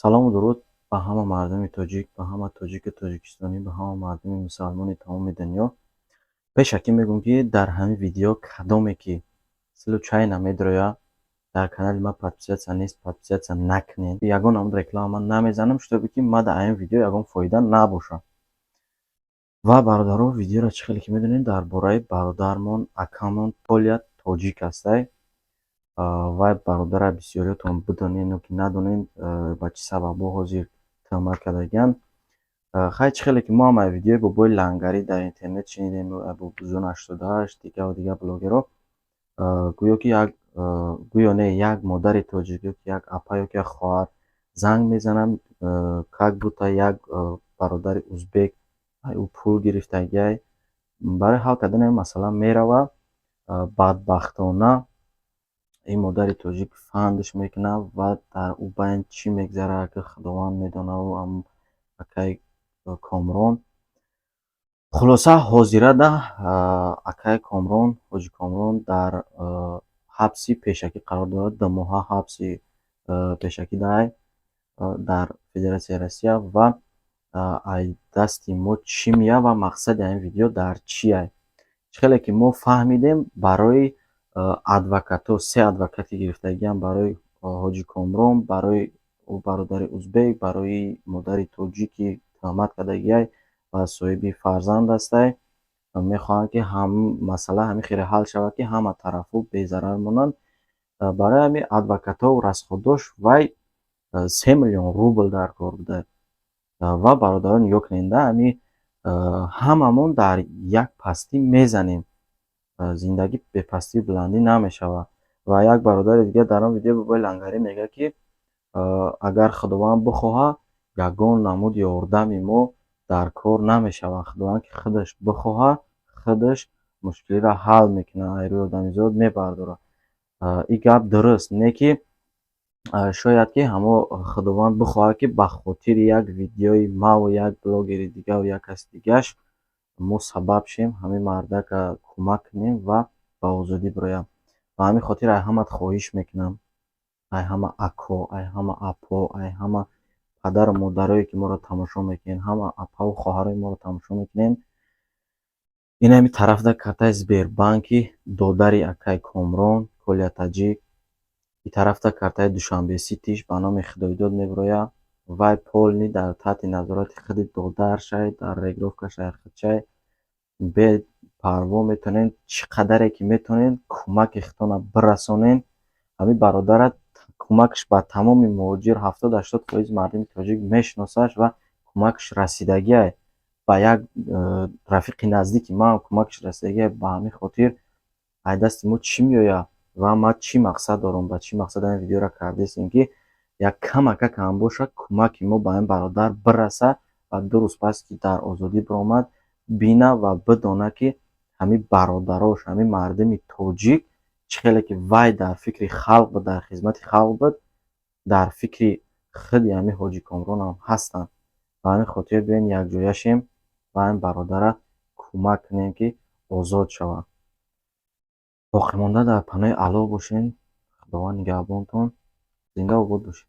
Салому дуруд ба ҳама мардуми тоҷик, ба ҳама тоҷики тоҷикистонӣ, ба ҳама мардуми мусалмони тамоми дунё. Пешакӣ мегӯям, ки дар ҳамин видео кадоме ки случайно медрояд, дар канали ман подписатсия нест, подписатсия накунед. Ягон омуд реклама ман намезанам, шутоби ки ман дар ҳамин видео ягон фоида набошад. Ва бародаро, видеоро чӣ хеле ки медонед, дар бораи бародармон, акамон Толя тоҷик ҳастай. Вай бародара бисёриятон бидонед ё ки надонед ба чӣ сабабҳо ҳозир тӯҳмат кардагиянд. Хай чӣ хеле ки мо ҳам видеои бобои Лангарӣ дар интернет шунидем, Бобузун 88 дига блогерҳо гӯё ки гӯё не як модари тоҷик ё ки як апа ё ки як хоҳар занг мезананд, как будто як бародари узбек ӯ пул гирифтагиай. Барои ҳал кардани ин масъала меравад, бадбахтона ин модари тоҷик фандш мекунад ва дар ӯ байн чӣ мегзарад, ки худованд медонад. Ӯ ам акаи Комрон, хулоса ҳозирада акаи Комрон, ҳоҷи Комрон дар ҳабси пешакӣ қарор дорад. 2 моҳа ҳабси пешакӣ дай дар Федератсияи Россия. Ва аз дасти мо чӣ меяд ва мақсади ин видео дар чие? Чӣ хеле ки мо фаҳмидем, барои адвокатҳо, 3 адвокати гирифтагианд барои ҳоҷи Комрон, барои бародари узбек, барои модари тоҷики тӯҳмат кардагиай ва соҳиби фарзанд ҳастай. Мехоҳанд, ки масъала ҳамин хеле ҳал шавад, ки ҳама тарафҳо безарар монанд. Барои ҳамин адвокатҳо расходдош вай 3 миллион рубл дар кор буда. Ва бародарон нигоҳ кунед, ҳамин ҳамамон дар як пастӣ мезанем. Зиндагӣ бе пастию буландӣ намешавад. Ва як бародари дигар дар он видео бобои Лангарӣ мегӯяд, ки агар худованд бихоҳад, ягон намуди ёрдами мо дар кор намешавад. Худованд ки худаш бихоҳад, худаш мушкилиро ҳал мекунад, айрӯи одамизод мебардорад. Ин гап дуруст не, ки шояд ки ҳамо худованд бихоҳад, ки ба хотири як видеои маву як блогери дигаву як каси дигаш мо сабаб шем ҳамин мардака кӯмак кунем ва ба озодӣ бирояд. Ба ҳамин хотир аз ҳамат хоҳиш мекунам, ай ҳама ако, ай ҳама апо, ай ҳама падару модарое, ки моро тамошо мекунед, ҳама апаву хоҳарои моро тамошо мекунед, инами тарафда картаи Сбербанки додари акаи Комрон Коля таҷик, ин тарафта картаи Душанбеситиш ба номи Худоидод мебирояд. Вай полни дар таҳти назорати худи додаршай, дар регировкашай худшай бе парво метонед чӣ қадаре ки метонед кӯмаки худтонро бирасонед. Ҳамин бародарат кӯмакаш ба тамоми муҳоҷир 70-80% мардуми тоҷик мешиносаш ва кӯмакаш расидагиай. Ба як рафиқи наздики ман кӯмакаш расидагиай. Ба ҳамин хотир аз дасти мо чӣ меояд ва ман чӣ мақсад дорам, ба чӣ мақсад ин видеоро кардастем, ки як камака ҳам бошад, кӯмаки мо ба ин бародар бираса ва 2 рӯз пас ки дар озодӣ биромад бина ва бидона, ки ҳамин бародарош, ҳамин мардуми тоҷик чӣ хеле ки вай дар фикри халқ буд, дар хизмати халқ буд, дар фикри худи ҳамин ҳоҷи Комрон ҳам ҳастанд. Ба ҳамин хотир биёед якҷоя шем ва ин бародара кӯмак кунем, ки озод шавад. Боқимонда дар паноҳи Аллоҳ бошед. Худованд нигаҳбонтон. Зинда обод бошед.